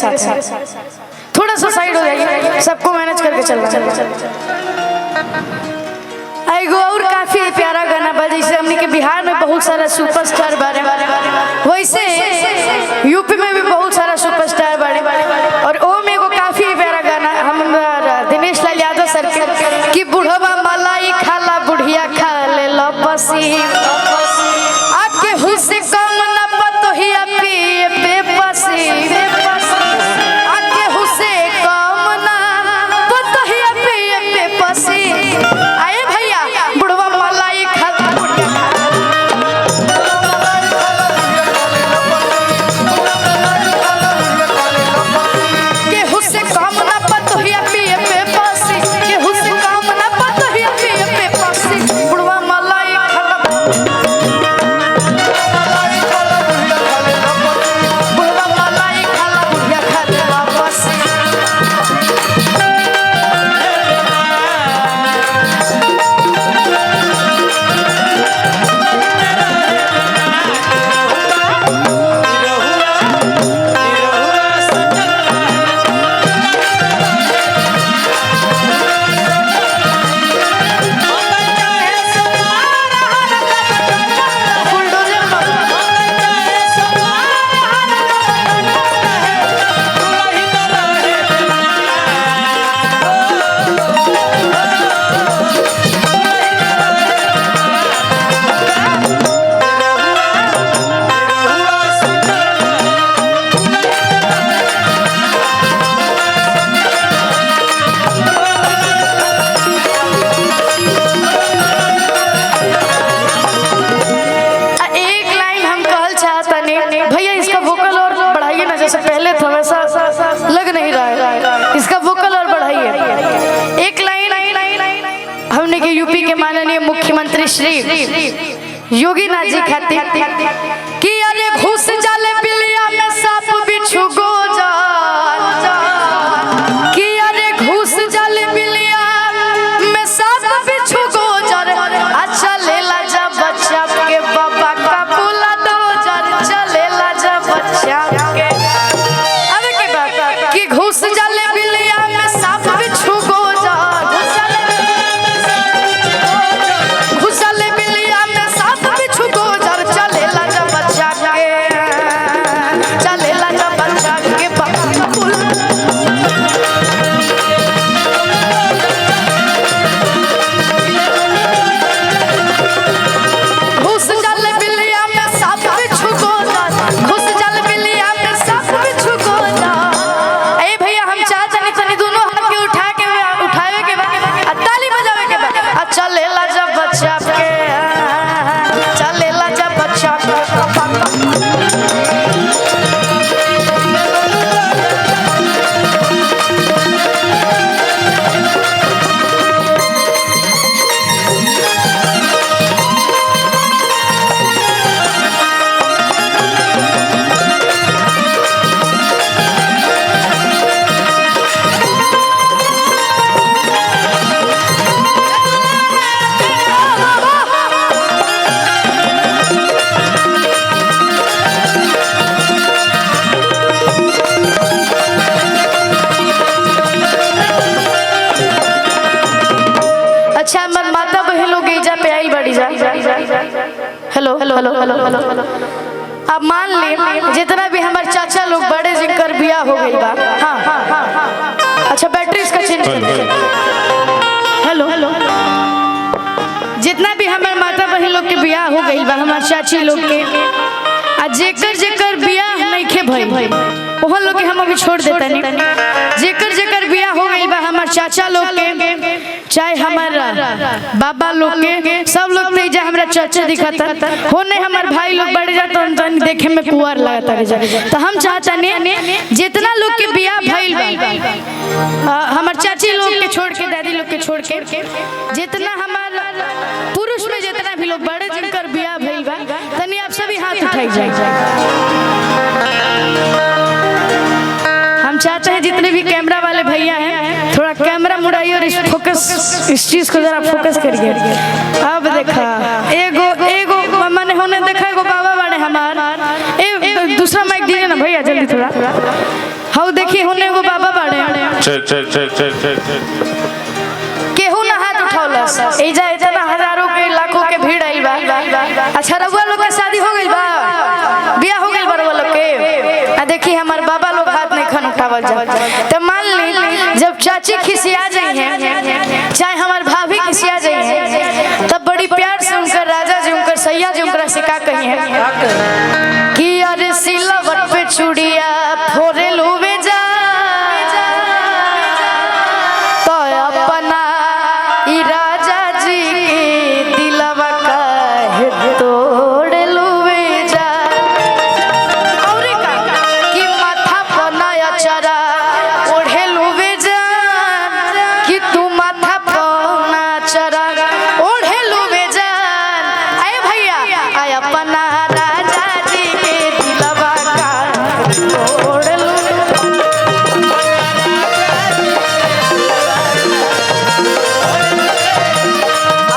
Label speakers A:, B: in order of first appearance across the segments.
A: साथ है। थोड़ा सा साइड हो जाइए, सबको मैनेज करके चलना। एगो और काफी प्यारा गाना बा, जैसे हमने के बिहार में बहुत सारा सुपरस्टार बारे, वैसे यूपी में भी बहुत सारा सुपरस्टार बारे, और ओ में एगो काफी प्यारा गाना हम दिनेश लाल यादव सर के कि बुढ़वा मलाई खाला बुढ़िया खा ले लपसी, आपके हुस्से कम न पतोहिया पिए बेपसी, आपके हुस्से कम न पतोहिया पिए बेपसी। आए भैया बुढ़वा मलाई खाला बुढ़िया के हुस्से कम न पतोहिया पिए बेपसी, के हुस्से कम न पतोहिया पिए बेपसी, बुढ़वा मलाई खाला जैसे पहले था वैसा लग नहीं रहा है, इसका वोकल और बढ़ाइए। एक लाइन हमने के यूपी के माननीय मुख्यमंत्री श्री योगी नाथ जी खातिर कि अरे घुस जाले बिलिया में सांप बिच्छू गोजार, कि अरे घुस जाले बिलिया में सांप बिच्छू गोजार, अच्छा लेला जा बच्चा के बाबा का बुला डोजर, चलेला जा बच्चा के कि घुस जाले बिलिया में सांप बिच्छू गोजार, घुस जाले बिलिया में सांप बिच्छू गोजार, चलेला जा बच्चा के, चलेला जा बच्चा के बाबा घुस जाले बिलिया में सांप बिच्छू गोजार, घुस जाले बिलिया में सांप बिच्छू गोजार। उठावे के बाद ताली बजावे के बाद चलेला जब बच्चा के, चलेला जब बच्चा अच्छा मन माता बहन लोग जा पे आई बड़ी जा। Hello hello hello hello hello, अब मान ले जितना भी हमारे चाचा लोग बड़े जिनकर बिया हो गई बा, हाँ अच्छा बैटरी इसका चेंज कर दीजिए। हेलो हेलो, जितना भी हमारे माता बहन लोग के बिया हो गई बा, हमारे चाची लोग के जेकर जेकर बिया नहीं खे भाई वहाँ लोग के हम अभी छोड़ देता नहीं, जेकर जेकर बिया हो गई बा हमारे चाचा लोग के, चाहे हमारा बाबा लोग के, सब लोग ते जा हमारा चाचा दिखाता हो नहीं, हमारे भाई लोग बढ़ जाता तो देखे में पुआर लगाता रह। तो हम चाहता नहीं जितना लोग के बिया भइल बा हमारे चाची लोग के छोड़ के, दादी लोग के छोड़ के, जितना हमारा पुरुष में जितना भी लोग बड़े जिनकर बिया भइल बा, तनी आप सभी हाथ उठाई जाए। हम चाहते हैं जितने भी कैमरा वाले भैया हैं थोड़ा कैमरा मुड़ाइए और इस फोकस, इस चीज को जरा फोकस करिए। अब देखा एगो एगो मैंने होने देखा एगो बाबा बड़े हमार, दूसरा माइक दीजिए ना भैया जल्दी थोड़ा। हाँ देखी होने को बाबा बड़े केहू ना हाथ उठौलस एजा इतना हजारों के लाखों के भीड़ आई बा। अच्छा रउआ लोग के शादी हो गइल बा, बियाह हो गइल बा रउआ लोग के। आ देखी हमार बाबा लोग हाथ नहीं खन उठावल जा। तो मान ली जब चाची खिसिया जाई हैं चाहे हमार भाभी खिसिया जाई हैं तब बड़ी प्यार से उनकर राजा जी उनकर सैया जी उनकर से का कही है कि अरे सिलवट पे चूड़िया फोरे लुवे जा तो अपना ई राजा जी के दिलवा काहे तोड़ लुवे जा। और का कि माथा बनाया चरा ओढ़े लुवे जा कि तू माथा पना चरा ओढ़े लुवे जा। आए भैया आए अपना राजा जी के दिलवा काहे तोड़ लुवे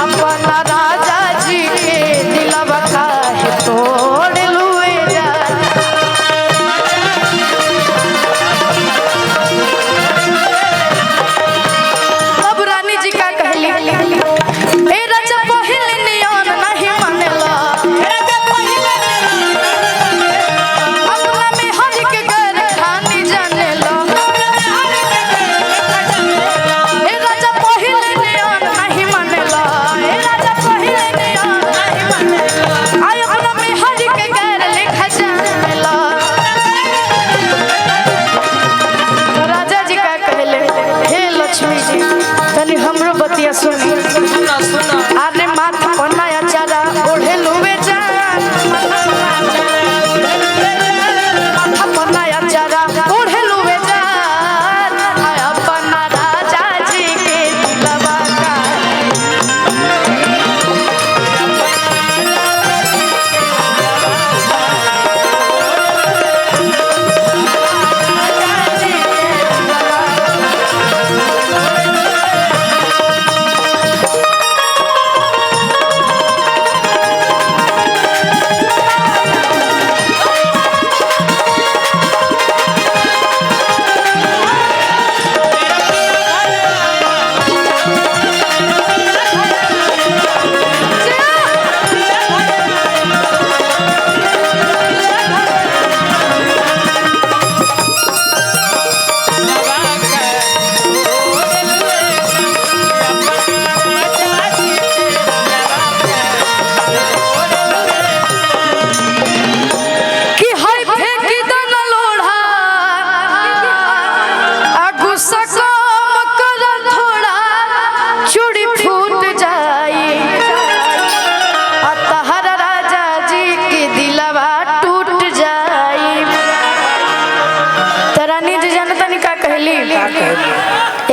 A: अपना राजा जी के दिलवा काहे तोड़ लुवे जा। अब रानी जी का कहली ए राजा पहिले नियन नहीं मानेला अपना में हर के घर खानी जानेला। ए राजा पहिले नियन नहीं मानेला ए राजा पहिले नियन नहीं मानेला आय अपना में हर के घर लेखा जानेला। तो राजा जी का कहले हे लक्ष्मी जी तनी हमरो बतिया सुनी आने माथा बनाया चारा ओढ़े लुवे जा माथा बनाया चारा ओढ़े लुवे जा आय अपना राजा जी के दिलवा का कि हाय फेंकी दन लोढ़ा आ गुस्सा कम कर थोड़ा चूड़ी फूट जाई आ तहरा राजा जी के दिलवा टूट जाई। तरानी जी जानता नहीं का कहली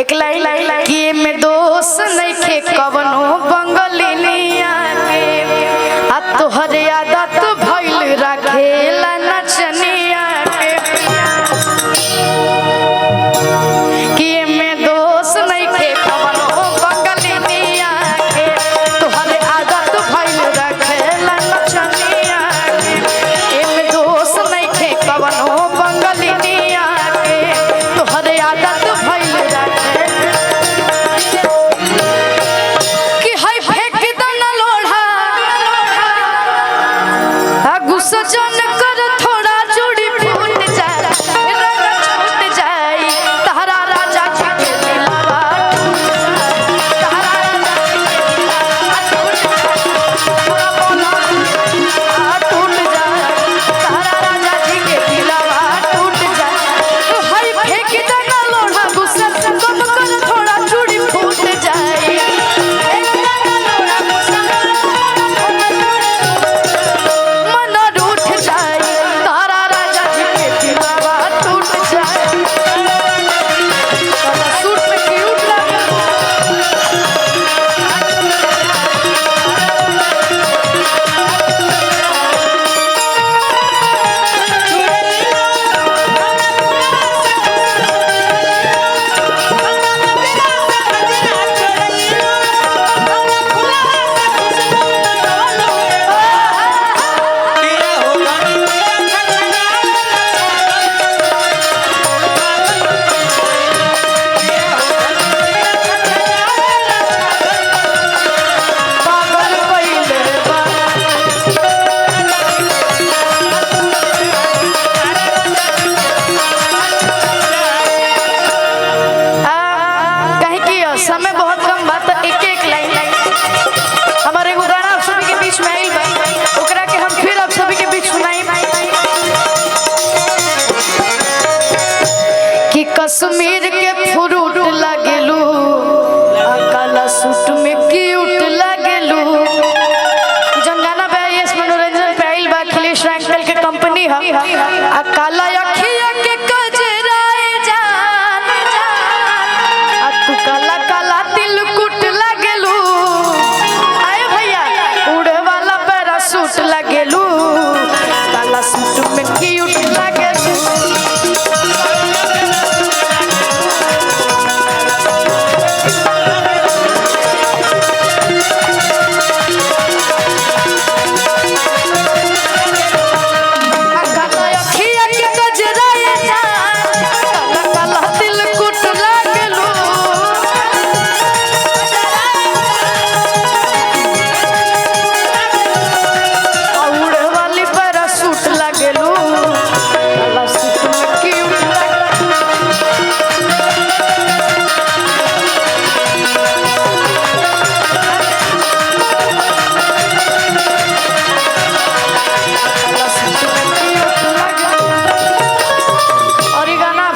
A: एक लाइन कि में दोष नइखे कवनो बंगलिनिया के आ तोहरे आदत भइल राखेला नचनिया के कि में दोष नइखे कवनो बंगलिनिया के तोहरे आदत भइल राखेला नचनिया के में दोष नइखे कवनो बंगलिनिया के तोहरे आदत भइल राखे काला काला तिलकुट लगेलू आए भैया उड़े वाला पैरासूट लगेलू काला सूट में क्यूट लगेलू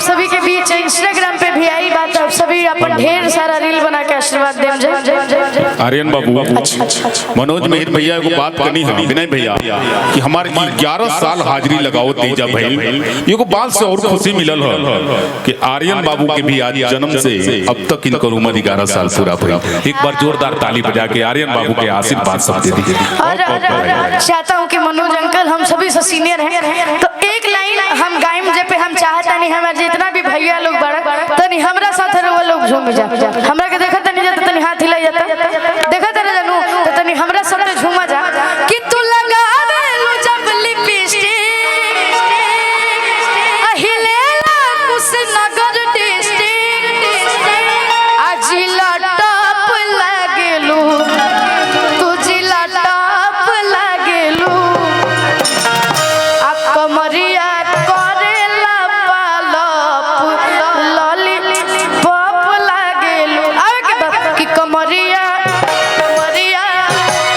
A: इंस्टाग्राम पे भी आई बात अब सभी अपन ढेर सारा रील बना के आशीर्वाद देम जय
B: आर्यन बाबू मनोज मेहर भैया को बात करनी है विनय भैया कि हमारे 11 साल हाजिरी लगाओ तेजा भाई ये को बात से और खुशी मिलल है कि आर्यन बाबू के भी आज जन्म से अब तक इनका उम्र 11 साल पूरा हुई। एक बार जोरदार ताली बजा के आर्यन बाबू के आशीर्वाद सब दे दीजिए।
A: और चाहता हूँ कि मनोज अंकल हम सभी से सीनियर हैं तो एक लाइन हम गायम जे पे हम चाहता नहीं हमारे जितना भी भैया लोग बड़ा तनी हमरा साथ वो लोग झूम जा हमरा के देखत नहीं जाता तनी हाथ हिला जाता देखत रह जानू तो तनी हमरा साथ झूमा जा कि तू लगावे लो जब लिपस्टिक अहिलेला कुशनगर डिस्ट्रिक्ट अजिला टॉप लागेलू तू जिला टॉप लागेलू आ कमरिया करेला पालप लॉलीपॉप लागेलू आवे के बात कि कमरिया कमरिया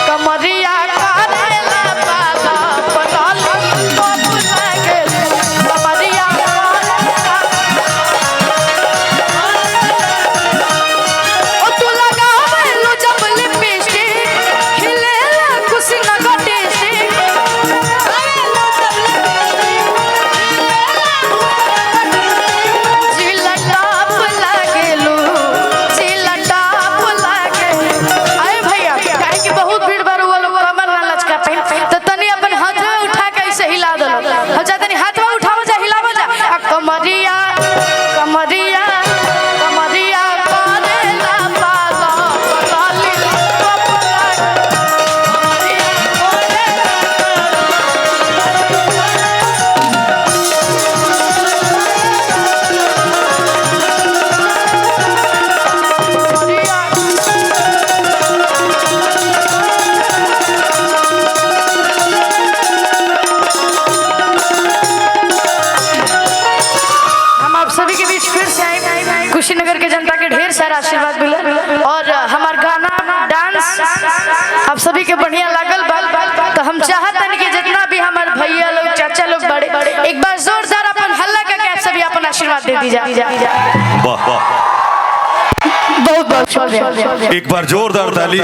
A: कमरिया करेला पालप लॉलीपॉप लागेलू कमरिया ओ तू लगावे लो जब लिपस्टिक हिलेला कुशनगर डिस्ट्रिक्ट जिला टॉप लागेलू जिला टॉप लागेलू आए भैया काहे कि बहुत भीड़ बार वो लोग कमर ना लचका पे तो तनी अपन हाथ में उठा के ऐसे हिला दो हम जा तनी हाथ में उठाओ जा हिलाओ जा आ कमरिया कमरिया कमरिया करेला पाला लॉलीपॉप हम आप सभी के बीच फिर से आए कुशीनगर के जनता के ढेर सारा आशीर्वाद मिला और हमार गाना डांस आप सभी के बढ़िया लागल बा तो हम चाहतन कि जितना भी हमारे भैया लोग चाचा लोग बड़े एक बार जोरदार अपन हल्ला करके आप सभी अपन आशीर्वाद दे दीजिए।
C: वाह वाह
A: बहुत बहुत शुक्रिया।
C: एक बार जोरदार ताली।